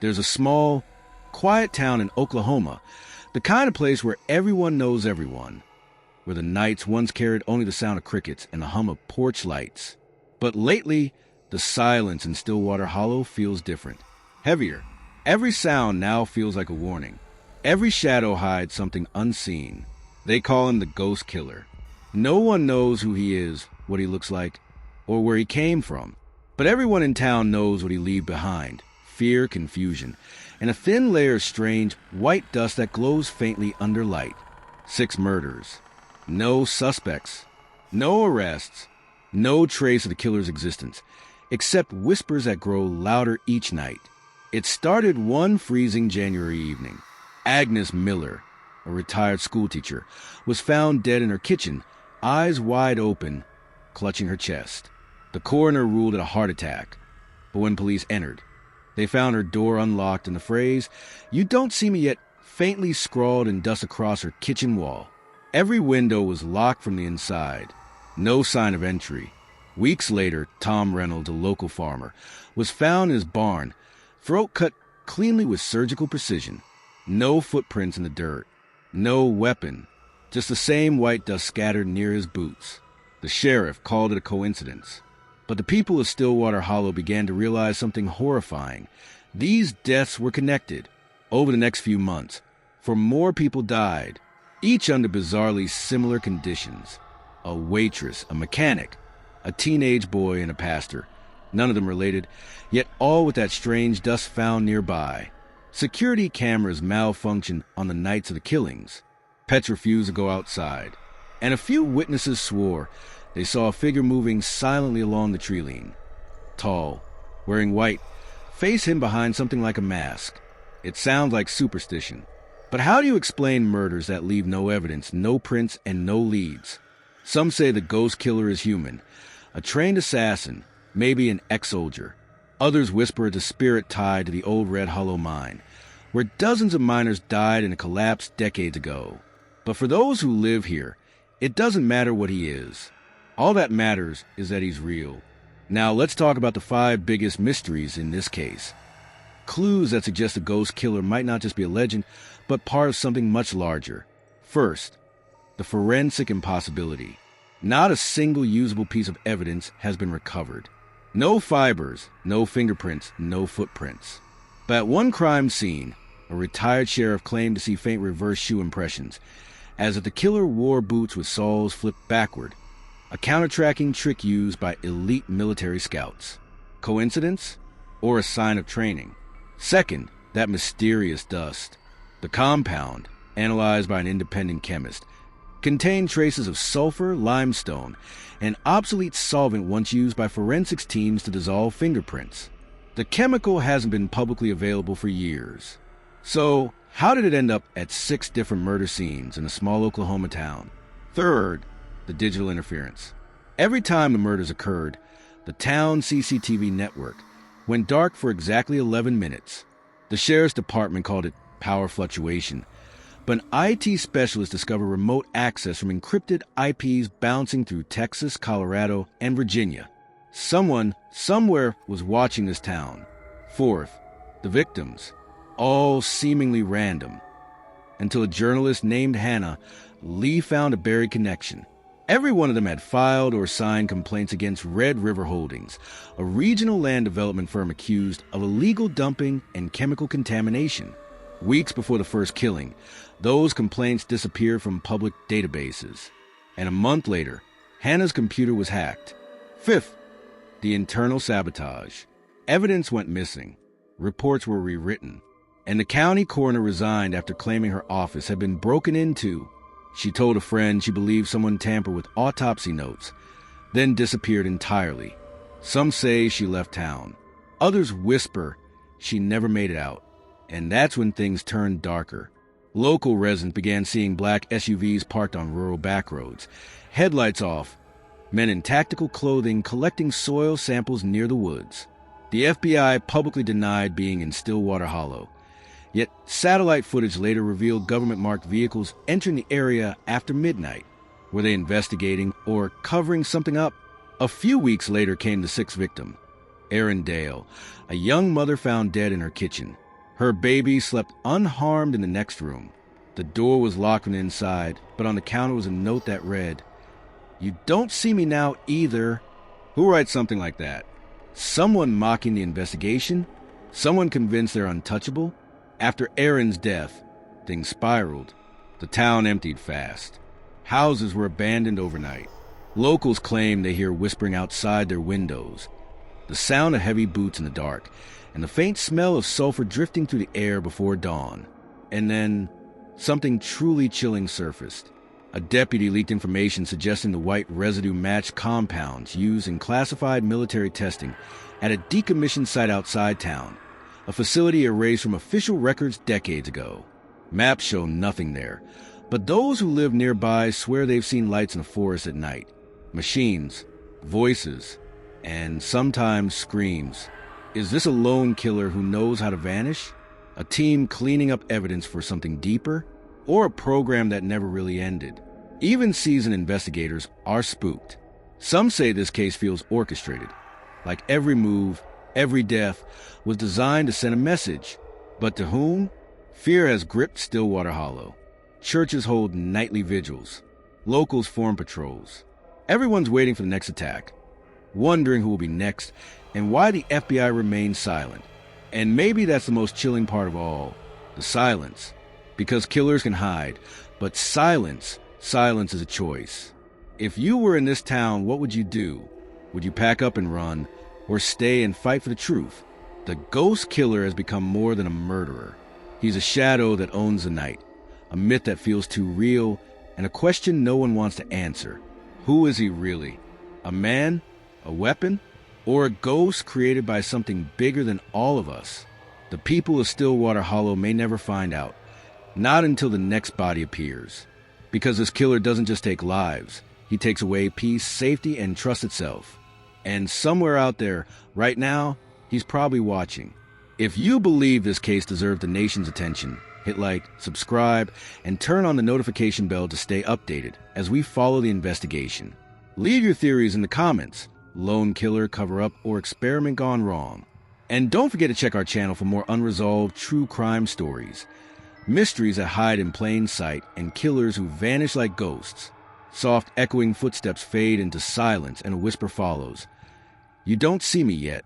There's a small, quiet town in Oklahoma, the kind of place where everyone knows everyone, where the nights once carried only the sound of crickets and the hum of porch lights. But lately, the silence in Stillwater Hollow feels different, heavier. Every sound now feels like a warning. Every shadow hides something unseen. They call him the Ghost Killer. No one knows who he is, what he looks like, or where he came from. But everyone in town knows what he left behind: fear, confusion, and a thin layer of strange, white dust that glows faintly under light. 6 murders. No suspects. No arrests. No trace of the killer's existence, except whispers that grow louder each night. It started one freezing January evening. Agnes Miller, a retired schoolteacher, was found dead in her kitchen, eyes wide open, clutching her chest. The coroner ruled it a heart attack, but when police entered, they found her door unlocked and the phrase, "You don't see me yet," faintly scrawled in dust across her kitchen wall. Every window was locked from the inside. No sign of entry. Weeks later, Tom Reynolds, a local farmer, was found in his barn, throat cut cleanly with surgical precision. No footprints in the dirt. No weapon. Just the same white dust scattered near his boots. The sheriff called it a coincidence. But the people of Stillwater Hollow began to realize something horrifying. These deaths were connected. Over the next few months, 4 more people died, each under bizarrely similar conditions. A waitress, a mechanic, a teenage boy, and a pastor. None of them related, yet all with that strange dust found nearby. Security cameras malfunctioned on the nights of the killings. Pets refused to go outside. And a few witnesses swore they saw a figure moving silently along the tree line. Tall, wearing white, face hidden behind something like a mask. It sounds like superstition. But how do you explain murders that leave no evidence, no prints, and no leads? Some say the ghost killer is human, a trained assassin, maybe an ex-soldier. Others whisper it's a spirit tied to the old Red Hollow mine, where dozens of miners died in a collapse decades ago. But for those who live here, it doesn't matter what he is. All that matters is that he's real. Now let's talk about the 5 biggest mysteries in this case. Clues that suggest the ghost killer might not just be a legend, but part of something much larger. First, the forensic impossibility. Not a single usable piece of evidence has been recovered. No fibers, no fingerprints, no footprints. But at one crime scene, a retired sheriff claimed to see faint reverse shoe impressions, as if the killer wore boots with soles flipped backward, a counter-tracking trick used by elite military scouts. Coincidence? Or a sign of training? Second, that mysterious dust. The compound, analyzed by an independent chemist, contained traces of sulfur, limestone, an obsolete solvent once used by forensics teams to dissolve fingerprints. The chemical hasn't been publicly available for years. So, how did it end up at 6 different murder scenes in a small Oklahoma town? Third, the digital interference. Every time the murders occurred, the town CCTV network went dark for exactly 11 minutes. The sheriff's department called it power fluctuation, but an IT specialist discovered remote access from encrypted IPs bouncing through Texas, Colorado, and Virginia. Someone, somewhere, was watching this town. Fourth, the victims, all seemingly random. Until a journalist named Hannah Lee found a buried connection. Every one of them had filed or signed complaints against Red River Holdings, a regional land development firm accused of illegal dumping and chemical contamination. Weeks before the first killing, those complaints disappeared from public databases. And a month later, Hannah's computer was hacked. Fifth, the internal sabotage. Evidence went missing. Reports were rewritten. And the county coroner resigned after claiming her office had been broken into. She told a friend she believed someone tampered with autopsy notes, then disappeared entirely. Some say she left town. Others whisper she never made it out. And that's when things turned darker. Local residents began seeing black SUVs parked on rural backroads, headlights off, men in tactical clothing collecting soil samples near the woods. The FBI publicly denied being in Stillwater Hollow. Yet satellite footage later revealed government-marked vehicles entering the area after midnight. Were they investigating or covering something up? A few weeks later came the 6th victim, Erin Dale, a young mother found dead in her kitchen. Her baby slept unharmed in the next room. The door was locked from the inside, but on the counter was a note that read, "You don't see me now either." Who writes something like that? Someone mocking the investigation? Someone convinced they're untouchable? After Aaron's death, things spiraled. The town emptied fast. Houses were abandoned overnight. Locals claim they hear whispering outside their windows, the sound of heavy boots in the dark, and the faint smell of sulfur drifting through the air before dawn. And then, something truly chilling surfaced. A deputy leaked information suggesting the white residue matched compounds used in classified military testing at a decommissioned site outside town, a facility erased from official records decades ago. Maps show nothing there, but those who live nearby swear they've seen lights in the forest at night, machines, voices, and sometimes screams. Is this a lone killer who knows how to vanish? A team cleaning up evidence for something deeper? Or a program that never really ended? Even seasoned investigators are spooked. Some say this case feels orchestrated, like every move, every death was designed to send a message. But to whom? Fear has gripped Stillwater Hollow. Churches hold nightly vigils. Locals form patrols. Everyone's waiting for the next attack, wondering who will be next and why the FBI remains silent. And maybe that's the most chilling part of all, the silence. Because killers can hide, but silence is a choice. If you were in this town, what would you do? Would you pack up and run, or stay and fight for the truth? The ghost killer has become more than a murderer. He's a shadow that owns the night, a myth that feels too real, and a question no one wants to answer. Who is he really? A man? A weapon? Or a ghost created by something bigger than all of us? The people of Stillwater Hollow may never find out. Not until the next body appears. Because this killer doesn't just take lives. He takes away peace, safety, and trust itself. And somewhere out there, right now, he's probably watching. If you believe this case deserves the nation's attention, hit like, subscribe, and turn on the notification bell to stay updated as we follow the investigation. Leave your theories in the comments. Lone killer, cover-up, or experiment gone wrong. And don't forget to check our channel for more unresolved true crime stories. Mysteries that hide in plain sight and killers who vanish like ghosts. Soft echoing footsteps fade into silence and a whisper follows. You don't see me yet,